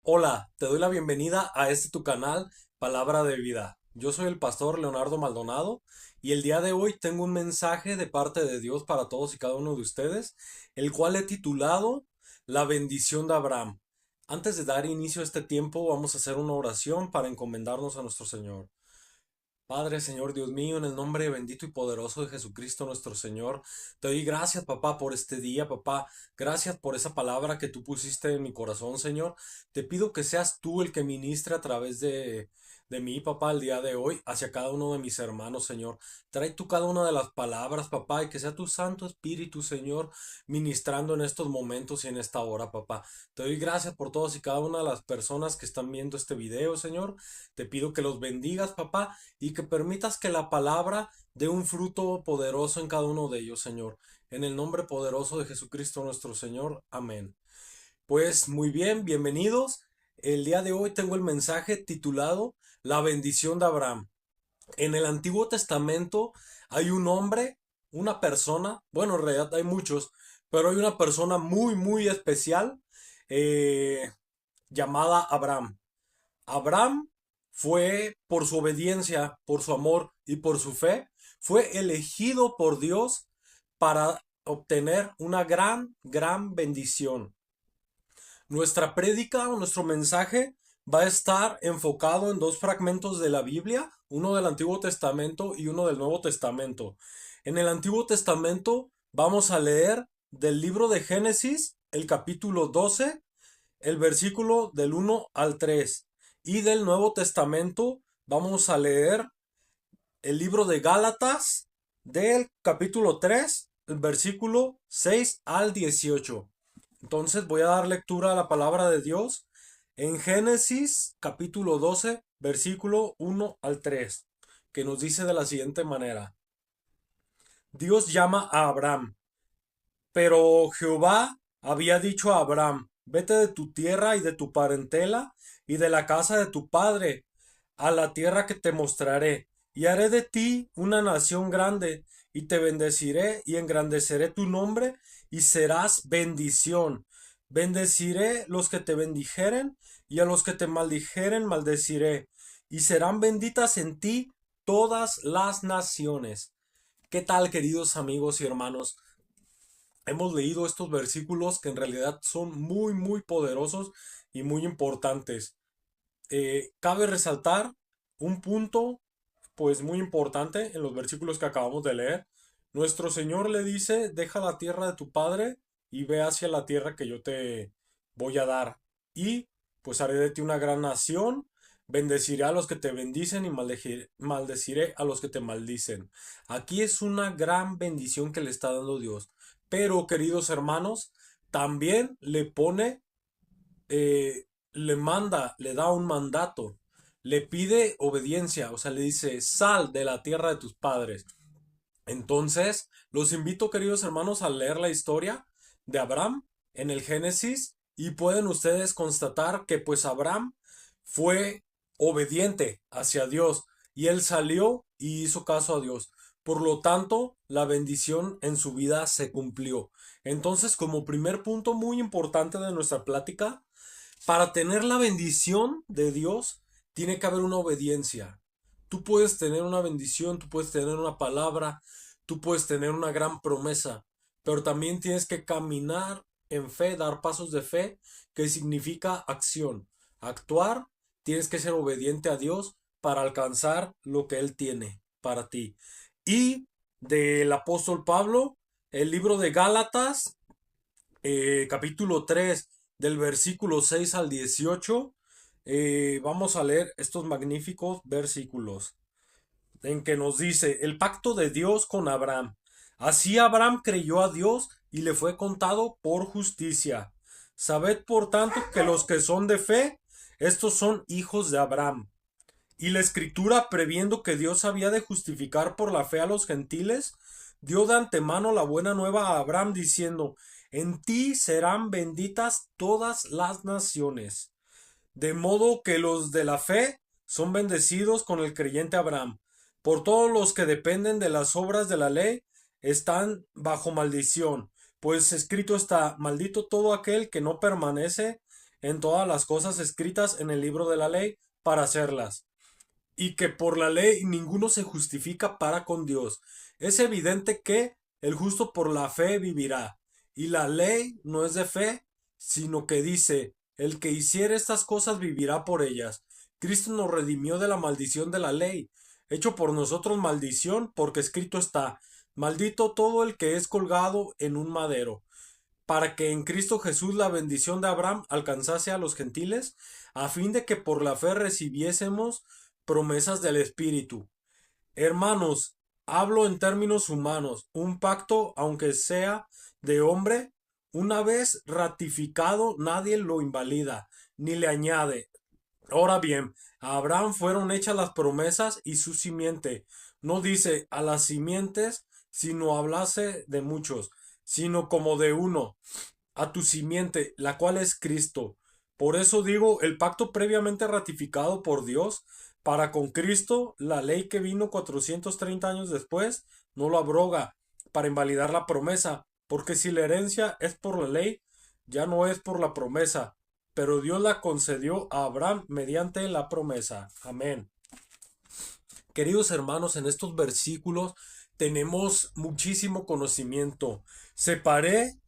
Hola, te doy la bienvenida a este tu canal, Palabra de Vida. Yo soy el pastor Leonardo Maldonado y el día de hoy tengo un mensaje de parte de Dios para todos y cada uno de ustedes, el cual he titulado La bendición de Abraham. Antes de dar inicio a este tiempo, vamos a hacer una oración para encomendarnos a nuestro Señor. Padre, Señor Dios mío, en el nombre bendito y poderoso de Jesucristo nuestro Señor, te doy gracias, papá, por este día, papá. Gracias por esa palabra que tú pusiste en mi corazón, Señor. Te pido que seas tú el que ministre a través de mí, papá, el día de hoy, hacia cada uno de mis hermanos, Señor. Trae tú cada una de las palabras, papá, y que sea tu Santo Espíritu, Señor, ministrando en estos momentos y en esta hora, papá. Te doy gracias por todas y cada una de las personas que están viendo este video, Señor. Te pido que los bendigas, papá, y que permitas que la palabra dé un fruto poderoso en cada uno de ellos, Señor. En el nombre poderoso de Jesucristo nuestro Señor. Amén. Pues muy bien, bienvenidos. El día de hoy tengo el mensaje titulado La bendición de Abraham. En el Antiguo Testamento hay un hombre, una persona, bueno, en realidad hay muchos, pero hay una persona muy, muy especial eh, llamada Abraham. Abraham fue, por su obediencia, por su amor y por su fe, fue elegido por Dios para obtener una gran, gran bendición. Nuestra prédica o nuestro mensaje va a estar enfocado en dos fragmentos de la Biblia, uno del Antiguo Testamento y uno del Nuevo Testamento. En el Antiguo Testamento vamos a leer del libro de Génesis, el capítulo 12, el versículo del 1 al 3. Y del Nuevo Testamento vamos a leer el libro de Gálatas, del capítulo 3, el versículo 6 al 18. Entonces voy a dar lectura a la palabra de Dios en Génesis capítulo 12, versículo 1 al 3, que nos dice de la siguiente manera. Dios llama a Abraham, pero Jehová había dicho a Abraham, vete de tu tierra y de tu parentela y de la casa de tu padre a la tierra que te mostraré, y haré de ti una nación grande, y te bendeciré y engrandeceré tu nombre, y serás bendición. Bendeciré los que te bendijeren, y a los que te maldijeren maldeciré, y serán benditas en ti todas las naciones. ¿Qué tal, queridos amigos y hermanos? Hemos leído estos versículos que en realidad son muy, muy poderosos y muy importantes. Cabe resaltar un punto, pues muy importante en los versículos que acabamos de leer. Nuestro Señor le dice, deja la tierra de tu padre y ve hacia la tierra que yo te voy a dar. Y pues haré de ti una gran nación, bendeciré a los que te bendicen y maldeciré a los que te maldicen. Aquí es una gran bendición que le está dando Dios. Pero, queridos hermanos, también le pone le manda, le da un mandato, le pide obediencia, o sea, le dice, sal de la tierra de tus padres. Entonces, los invito, queridos hermanos, a leer la historia de Abraham en el Génesis y pueden ustedes constatar que pues Abraham fue obediente hacia Dios y él salió y hizo caso a Dios. Por lo tanto, la bendición en su vida se cumplió. Entonces, como primer punto muy importante de nuestra plática, para tener la bendición de Dios, tiene que haber una obediencia. Tú puedes tener una bendición, tú puedes tener una palabra, tú puedes tener una gran promesa, pero también tienes que caminar en fe, dar pasos de fe, que significa acción. Actuar, tienes que ser obediente a Dios para alcanzar lo que Él tiene para ti. Y del apóstol Pablo, el libro de Gálatas, capítulo 3 del versículo 6 al 18, vamos a leer estos magníficos versículos en que nos dice el pacto de Dios con Abraham. Así Abraham creyó a Dios y le fue contado por justicia. Sabed por tanto que los que son de fe, estos son hijos de Abraham. Y la escritura, previendo que Dios había de justificar por la fe a los gentiles, dio de antemano la buena nueva a Abraham diciendo, en ti serán benditas todas las naciones. De modo que los de la fe son bendecidos con el creyente Abraham. Por todos los que dependen de las obras de la ley están bajo maldición, pues escrito está, maldito todo aquel que no permanece en todas las cosas escritas en el libro de la ley para hacerlas, y que por la ley ninguno se justifica para con Dios. Es evidente que el justo por la fe vivirá, y la ley no es de fe, sino que dice, el que hiciere estas cosas vivirá por ellas. Cristo nos redimió de la maldición de la ley, hecho por nosotros maldición, porque escrito está, maldito todo el que es colgado en un madero, para que en Cristo Jesús la bendición de Abraham alcanzase a los gentiles, a fin de que por la fe recibiésemos promesas del Espíritu. Hermanos, hablo en términos humanos. Un pacto, aunque sea de hombre, una vez ratificado, nadie lo invalida, ni le añade. Ahora bien, a Abraham fueron hechas las promesas y su simiente. No dice a las simientes, sino hablase de muchos, sino como de uno, a tu simiente, la cual es Cristo. Por eso digo, el pacto previamente ratificado por Dios para con Cristo, la ley que vino 430 años después, no lo abroga para invalidar la promesa, porque si la herencia es por la ley, ya no es por la promesa, pero Dios la concedió a Abraham mediante la promesa. Amén. Queridos hermanos, en estos versículos tenemos muchísimo conocimiento. Separé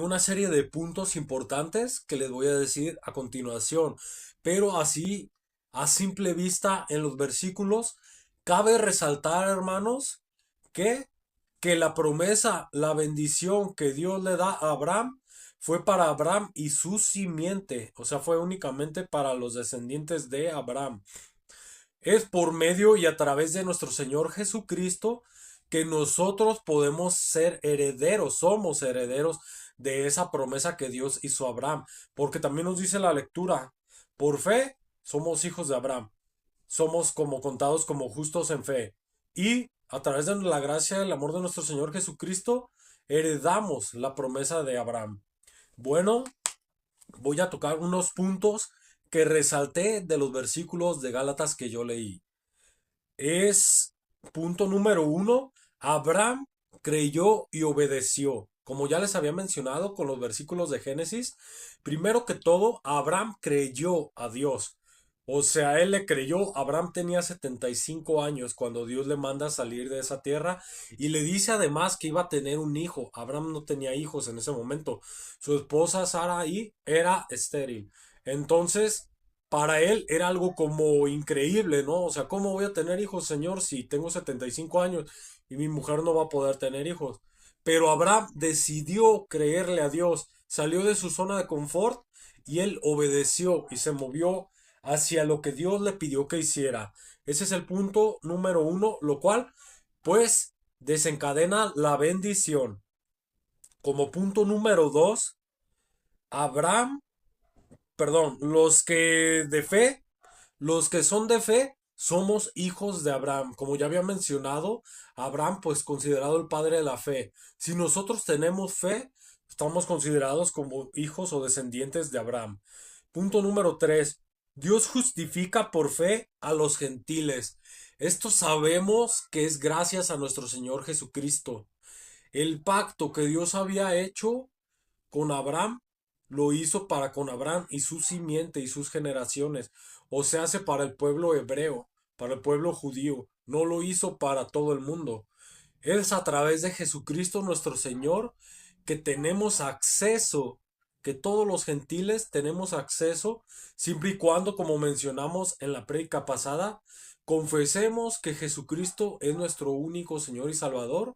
una serie de puntos importantes que les voy a decir a continuación, pero así, a simple vista, en los versículos, cabe resaltar, hermanos, que, que la promesa, la bendición que Dios le da a Abraham, fue para Abraham y su simiente, o sea, fue únicamente para los descendientes de Abraham. Es por medio y a través de nuestro Señor Jesucristo que nosotros podemos ser herederos, somos herederos de esa promesa que Dios hizo a Abraham. Porque también nos dice la lectura, por fe somos hijos de Abraham, somos como contados como justos en fe. Y a través de la gracia y el amor de nuestro Señor Jesucristo, heredamos la promesa de Abraham. Bueno, voy a tocar unos puntos que resalté de los versículos de Gálatas que yo leí. Es punto número uno, Abraham creyó y obedeció. Como ya les había mencionado con los versículos de Génesis, primero que todo, Abraham creyó a Dios. O sea, él le creyó. Abraham tenía 75 años cuando Dios le manda a salir de esa tierra y le dice además que iba a tener un hijo. Abraham no tenía hijos en ese momento. Su esposa Sarai era estéril. Entonces, para él era algo como increíble, ¿no? O sea, ¿cómo voy a tener hijos, Señor, si tengo 75 años y mi mujer no va a poder tener hijos? Pero Abraham decidió creerle a Dios, salió de su zona de confort y él obedeció y se movió hacia lo que Dios le pidió que hiciera. Ese es el punto número uno, lo cual, pues, desencadena la bendición. Como punto número dos, Abraham, perdón, los que son de fe, somos hijos de Abraham. Como ya había mencionado, Abraham pues considerado el padre de la fe. Si nosotros tenemos fe, estamos considerados como hijos o descendientes de Abraham. Punto número 3. Dios justifica por fe a los gentiles. Esto sabemos que es gracias a nuestro Señor Jesucristo. El pacto que Dios había hecho con Abraham, lo hizo para con Abraham y su simiente y sus generaciones. O se hace para el pueblo hebreo, para el pueblo judío. No lo hizo para todo el mundo. Es a través de Jesucristo nuestro Señor que tenemos acceso, que todos los gentiles tenemos acceso, siempre y cuando, como mencionamos en la prédica pasada, confesemos que Jesucristo es nuestro único Señor y Salvador.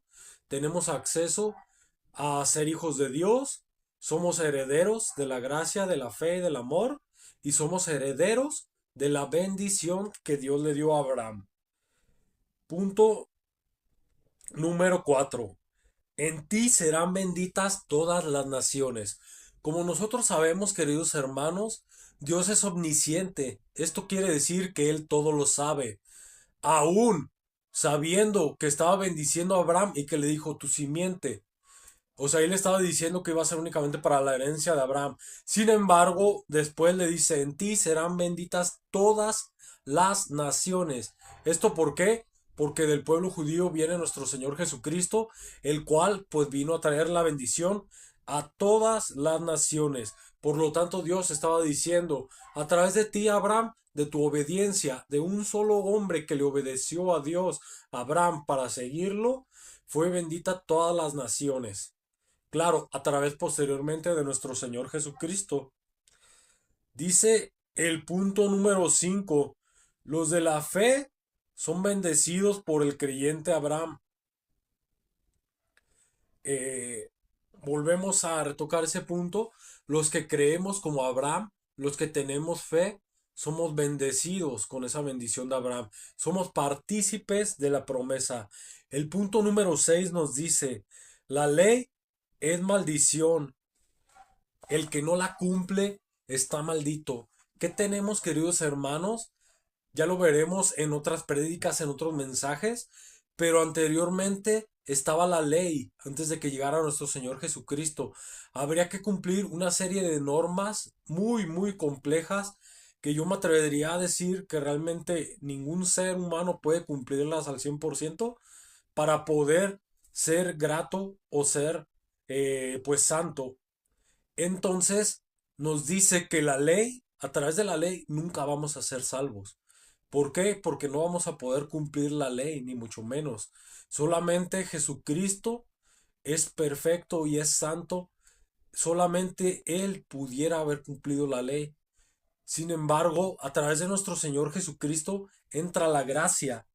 Tenemos acceso a ser hijos de Dios, somos herederos de la gracia, de la fe y del amor, y somos herederos de la bendición que Dios le dio a Abraham. Punto número 4. En ti serán benditas todas las naciones. Como nosotros sabemos, queridos hermanos, Dios es omnisciente. Esto quiere decir que Él todo lo sabe. Aún sabiendo que estaba bendiciendo a Abraham y que le dijo tu simiente. O sea, él estaba diciendo que iba a ser únicamente para la herencia de Abraham. Sin embargo, después le dice, en ti serán benditas todas las naciones. ¿Esto por qué? Porque del pueblo judío viene nuestro Señor Jesucristo, el cual pues vino a traer la bendición a todas las naciones. Por lo tanto, Dios estaba diciendo, a través de ti, Abraham, de tu obediencia, de un solo hombre que le obedeció a Dios, Abraham, para seguirlo, fue bendita todas las naciones. Claro, a través posteriormente de nuestro Señor Jesucristo. Dice el punto número 5: los de la fe son bendecidos por el creyente Abraham. eh, Volvemos a retocar ese punto. Los que creemos como Abraham, los que tenemos fe, somos bendecidos con esa bendición de Abraham. Somos partícipes de la promesa. El punto número 6 nos dice, la ley es maldición. El que no la cumple está maldito. ¿Qué tenemos, queridos hermanos? Ya lo veremos en otras prédicas, en otros mensajes, pero anteriormente estaba la ley, antes de que llegara nuestro Señor Jesucristo. Habría que cumplir una serie de normas muy, muy complejas que yo me atrevería a decir que realmente ningún ser humano puede cumplirlas al 100% para poder ser grato o ser pues santo. Entonces nos dice que la ley, a través de la ley, nunca vamos a ser salvos. ¿Por qué? Porque no vamos a poder cumplir la ley, ni mucho menos. Solamente Jesucristo es perfecto y es santo. Solamente Él pudiera haber cumplido la ley. Sin embargo, a través de nuestro Señor Jesucristo entra la gracia.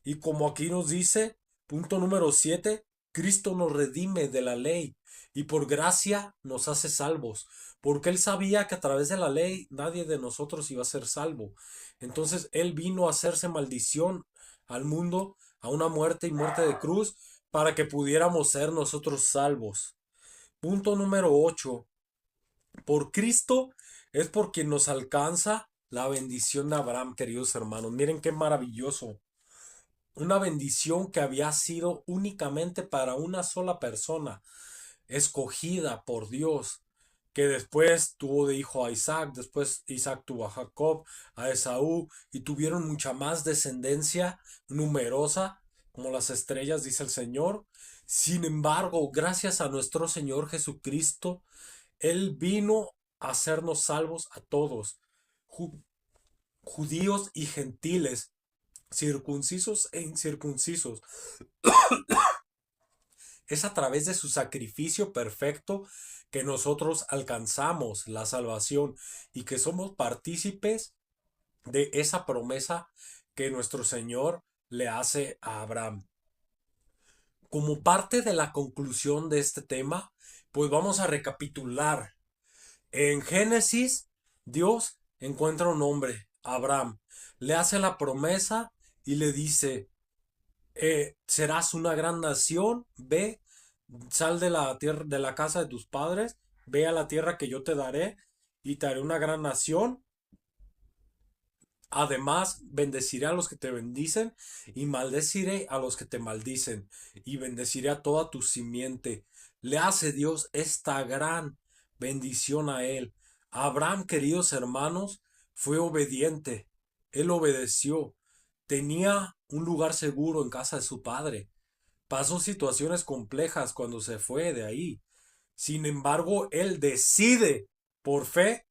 Y como aquí nos dice, punto número 7, Cristo nos redime de la ley y por gracia nos hace salvos, porque Él sabía que a través de la ley nadie de nosotros iba a ser salvo. Entonces Él vino a hacerse maldición al mundo, a una muerte y muerte de cruz, para que pudiéramos ser nosotros salvos. Punto número 8, por Cristo es por quien nos alcanza la bendición de Abraham, queridos hermanos. Miren qué maravilloso. Una bendición que había sido únicamente para una sola persona, escogida por Dios, que después tuvo de hijo a Isaac, después Isaac tuvo a Jacob, a Esaú, y tuvieron mucha más descendencia numerosa, como las estrellas, dice el Señor. Sin embargo, gracias a nuestro Señor Jesucristo, Él vino a hacernos salvos a todos, judíos y gentiles, circuncisos e incircuncisos. Es a través de su sacrificio perfecto que nosotros alcanzamos la salvación y que somos partícipes de esa promesa que nuestro Señor le hace a Abraham. Como parte de la conclusión de este tema, pues vamos a recapitular. En Génesis, Dios encuentra un hombre, Abraham, le hace la promesa y le dice, serás una gran nación, ve, sal de la tierra, de la casa de tus padres, ve a la tierra que yo te daré y te haré una gran nación. Además, bendeciré a los que te bendicen y maldeciré a los que te maldicen y bendeciré a toda tu simiente. Le hace Dios esta gran bendición a él. Abraham, queridos hermanos, fue obediente. Él obedeció. Tenía un lugar seguro en casa de su padre. Pasó situaciones complejas cuando se fue de ahí. Sin embargo, él decide por fe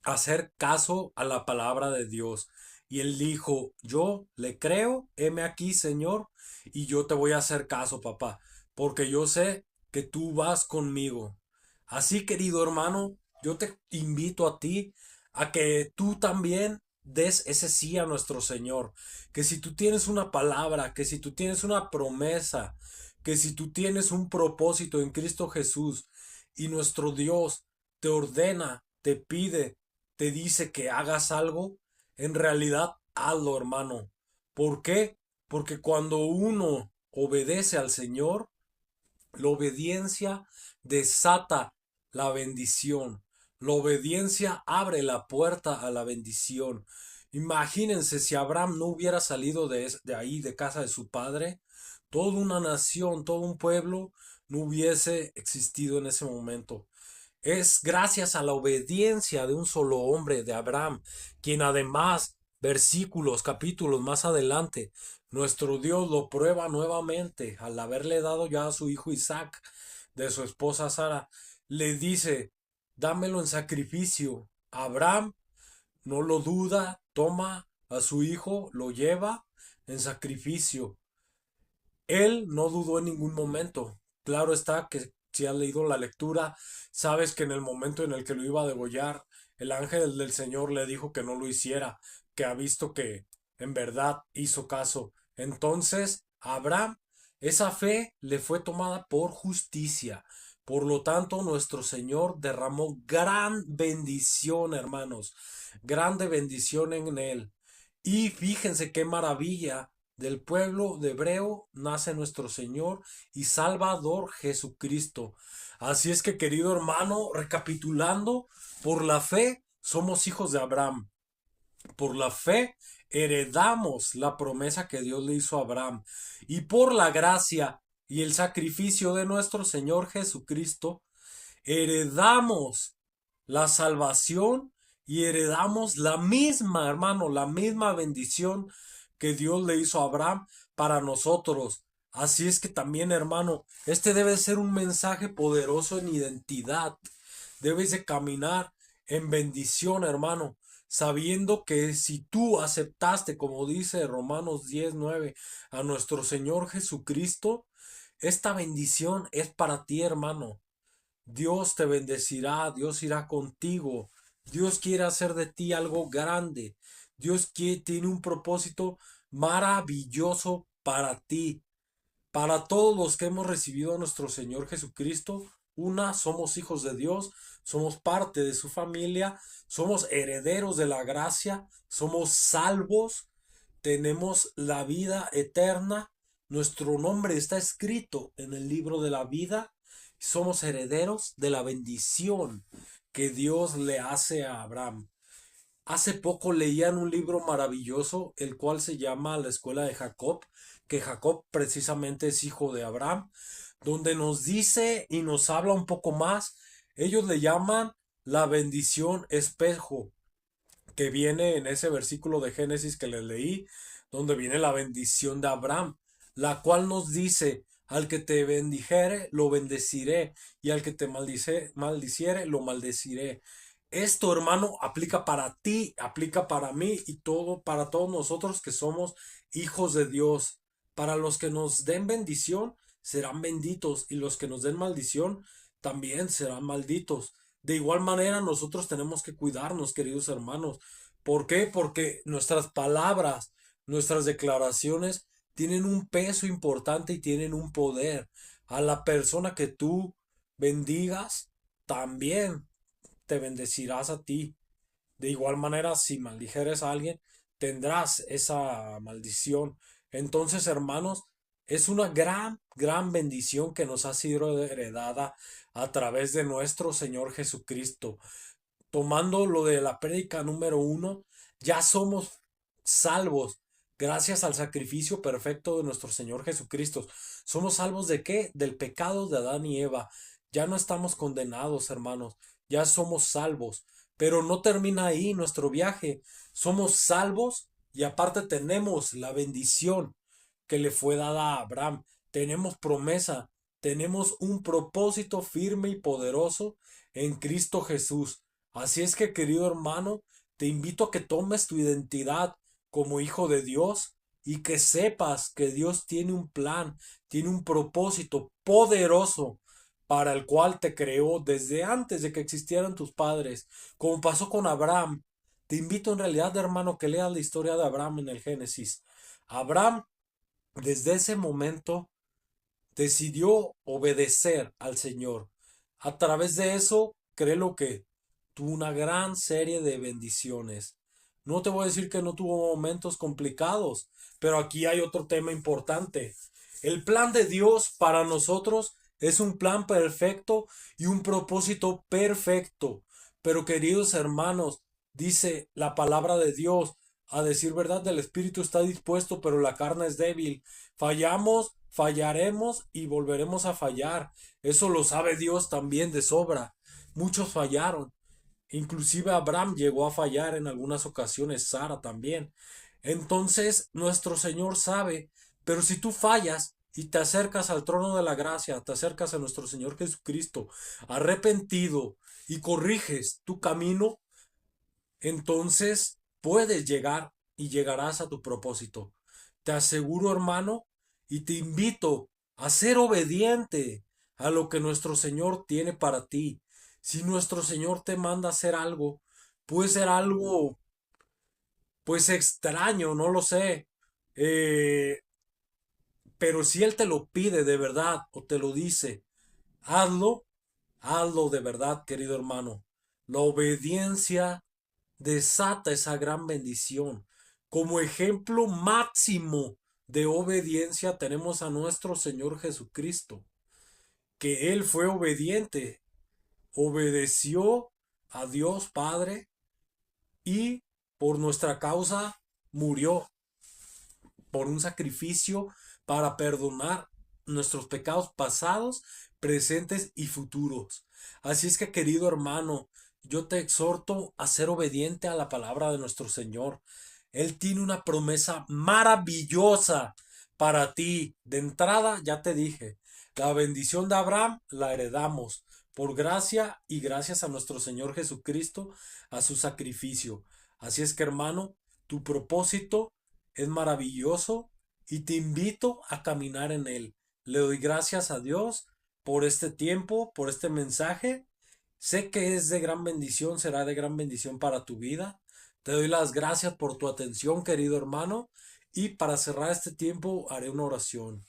hacer caso a la palabra de Dios. Y él dijo, yo le creo, heme aquí, Señor, y yo te voy a hacer caso, papá, porque yo sé que tú vas conmigo. Así, querido hermano, yo te invito a ti a que tú también des ese sí a nuestro Señor. Que si tú tienes una palabra, que si tú tienes una promesa, que si tú tienes un propósito en Cristo Jesús y nuestro Dios te ordena, te pide, te dice que hagas algo, en realidad hazlo, hermano. ¿Por qué? Porque cuando uno obedece al Señor, la obediencia desata la bendición. La obediencia abre la puerta a la bendición. Imagínense si Abraham no hubiera salido de ahí, de casa de su padre, toda una nación, todo un pueblo no hubiese existido en ese momento. Es gracias a la obediencia de un solo hombre, de Abraham, quien además, versículos, capítulos más adelante, nuestro Dios lo prueba nuevamente al haberle dado ya a su hijo Isaac de su esposa Sara. Le dice, dámelo en sacrificio. Abraham no lo duda, toma a su hijo, lo lleva en sacrificio. Él no dudó en ningún momento. Claro está que si has leído la lectura, sabes que en el momento en el que lo iba a degollar, el ángel del Señor le dijo que no lo hiciera, que ha visto que en verdad hizo caso. Entonces, Abraham, esa fe le fue tomada por justicia. Por lo tanto, nuestro Señor derramó gran bendición, hermanos, grande bendición en él. Y fíjense qué maravilla, del pueblo de hebreo nace nuestro Señor y Salvador Jesucristo. Así es que, querido hermano, recapitulando, por la fe somos hijos de Abraham. Por la fe heredamos la promesa que Dios le hizo a Abraham. Y por la gracia y el sacrificio de nuestro Señor Jesucristo, heredamos la salvación y heredamos la misma, hermano, la misma bendición que Dios le hizo a Abraham para nosotros. Así es que también, hermano, este debe ser un mensaje poderoso en identidad. Debes de caminar en bendición, hermano, sabiendo que si tú aceptaste, como dice Romanos 10:9, a nuestro Señor Jesucristo, esta bendición es para ti, hermano. Dios te bendecirá, Dios irá contigo, Dios quiere hacer de ti algo grande, tiene un propósito maravilloso para ti, para todos los que hemos recibido a nuestro Señor Jesucristo. Una, somos hijos de Dios, somos parte de su familia, somos herederos de la gracia, somos salvos, tenemos la vida eterna, nuestro nombre está escrito en el libro de la vida, somos herederos de la bendición que Dios le hace a Abraham. Hace poco leían un libro maravilloso, el cual se llama La Escuela de Jacob, que Jacob precisamente es hijo de Abraham, donde nos dice y nos habla un poco más. Ellos le llaman la bendición espejo, que viene en ese versículo de Génesis que les leí, donde viene la bendición de Abraham, la cual nos dice, al que te bendijere, lo bendeciré, y al que te maldiciere, lo maldeciré. Esto, hermano, aplica para ti, aplica para mí y todo, para todos nosotros que somos hijos de Dios. Para los que nos den bendición, serán benditos, y los que nos den maldición, también serán malditos. De igual manera, nosotros tenemos que cuidarnos, queridos hermanos. ¿Por qué? Porque nuestras palabras, nuestras declaraciones tienen un peso importante y tienen un poder. A la persona que tú bendigas, también te bendecirás a ti. De igual manera, si maldijeres a alguien, tendrás esa maldición. Entonces, hermanos, es una gran, gran bendición que nos ha sido heredada a través de nuestro Señor Jesucristo. Tomando lo de la prédica número 1, ya somos salvos gracias al sacrificio perfecto de nuestro Señor Jesucristo. ¿Somos salvos de qué? Del pecado de Adán y Eva. Ya no estamos condenados, hermanos, ya somos salvos. Pero no termina ahí nuestro viaje. Somos salvos y aparte tenemos la bendición que le fue dada a Abraham. Tenemos promesa, tenemos un propósito firme y poderoso en Cristo Jesús. Así es que, querido hermano, te invito a que tomes tu identidad como hijo de Dios y que sepas que Dios tiene un plan, tiene un propósito poderoso para el cual te creó desde antes de que existieran tus padres, como pasó con Abraham. Te invito en realidad, hermano, que leas la historia de Abraham en el Génesis. Abraham, desde ese momento, decidió obedecer al Señor. A través de eso, créelo que tuvo una gran serie de bendiciones. No te voy a decir que no tuvo momentos complicados, pero aquí hay otro tema importante. El plan de Dios para nosotros es un plan perfecto y un propósito perfecto. Pero queridos hermanos, dice la palabra de Dios, a decir verdad, el espíritu está dispuesto, pero la carne es débil. Fallamos, fallaremos y volveremos a fallar. Eso lo sabe Dios también de sobra. Muchos fallaron. Inclusive Abraham llegó a fallar en algunas ocasiones, Sara también. Entonces nuestro Señor sabe, pero si tú fallas y te acercas al trono de la gracia, te acercas a nuestro Señor Jesucristo, arrepentido y corriges tu camino, entonces puedes llegar y llegarás a tu propósito. Te aseguro, hermano, y te invito a ser obediente a lo que nuestro Señor tiene para ti. Si nuestro Señor te manda a hacer algo, puede ser algo pues extraño, no lo sé. Eh, pero si Él te lo pide de verdad o te lo dice, hazlo, hazlo de verdad, querido hermano. La obediencia desata esa gran bendición. Como ejemplo máximo de obediencia tenemos a nuestro Señor Jesucristo, que Él fue obediente, obedeció a Dios Padre y por nuestra causa murió por un sacrificio para perdonar nuestros pecados pasados, presentes y futuros. Así es que, querido hermano, yo te exhorto a ser obediente a la palabra de nuestro Señor. Él tiene una promesa maravillosa para ti. De entrada, ya te dije, la bendición de Abraham la heredamos por gracia y gracias a nuestro Señor Jesucristo, a su sacrificio. Así es que, hermano, tu propósito es maravilloso y te invito a caminar en él. Le doy gracias a Dios por este tiempo, por este mensaje. Sé que es de gran bendición, será de gran bendición para tu vida. Te doy las gracias por tu atención, querido hermano. Y para cerrar este tiempo haré una oración.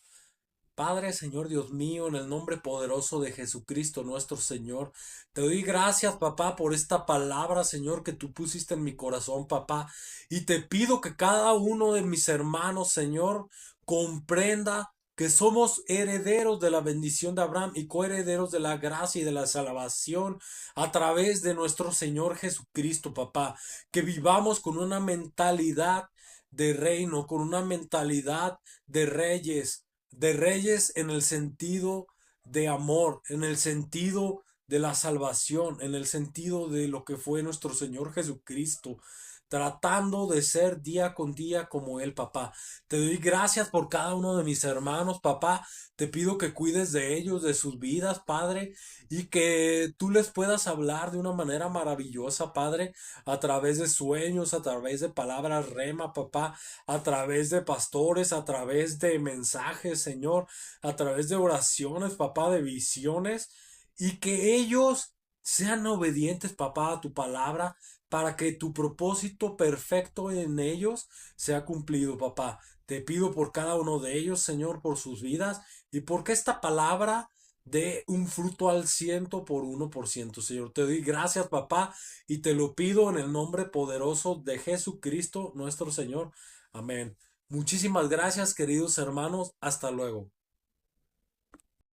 Padre, Señor Dios mío, en el nombre poderoso de Jesucristo nuestro Señor, te doy gracias, papá, por esta palabra, Señor, que tú pusiste en mi corazón, papá. Y te pido que cada uno de mis hermanos, Señor, comprenda que somos herederos de la bendición de Abraham y coherederos de la gracia y de la salvación a través de nuestro Señor Jesucristo, papá. Que vivamos con una mentalidad de reino, con una mentalidad de reyes en el sentido de amor, en el sentido de la salvación, en el sentido de lo que fue nuestro Señor Jesucristo, tratando de ser día con día como Él, papá. Te doy gracias por cada uno de mis hermanos, papá. Te pido que cuides de ellos, de sus vidas, Padre, y que tú les puedas hablar de una manera maravillosa, Padre, a través de sueños, a través de palabras rema, papá, a través de pastores, a través de mensajes, Señor, a través de oraciones, papá, de visiones, y que ellos sean obedientes, papá, a tu palabra, para que tu propósito perfecto en ellos sea cumplido, papá. Te pido por cada uno de ellos, Señor, por sus vidas, y porque esta palabra dé un fruto al 100 por 1%, Señor. Te doy gracias, papá, y te lo pido en el nombre poderoso de Jesucristo, nuestro Señor. Amén. Muchísimas gracias, queridos hermanos. Hasta luego.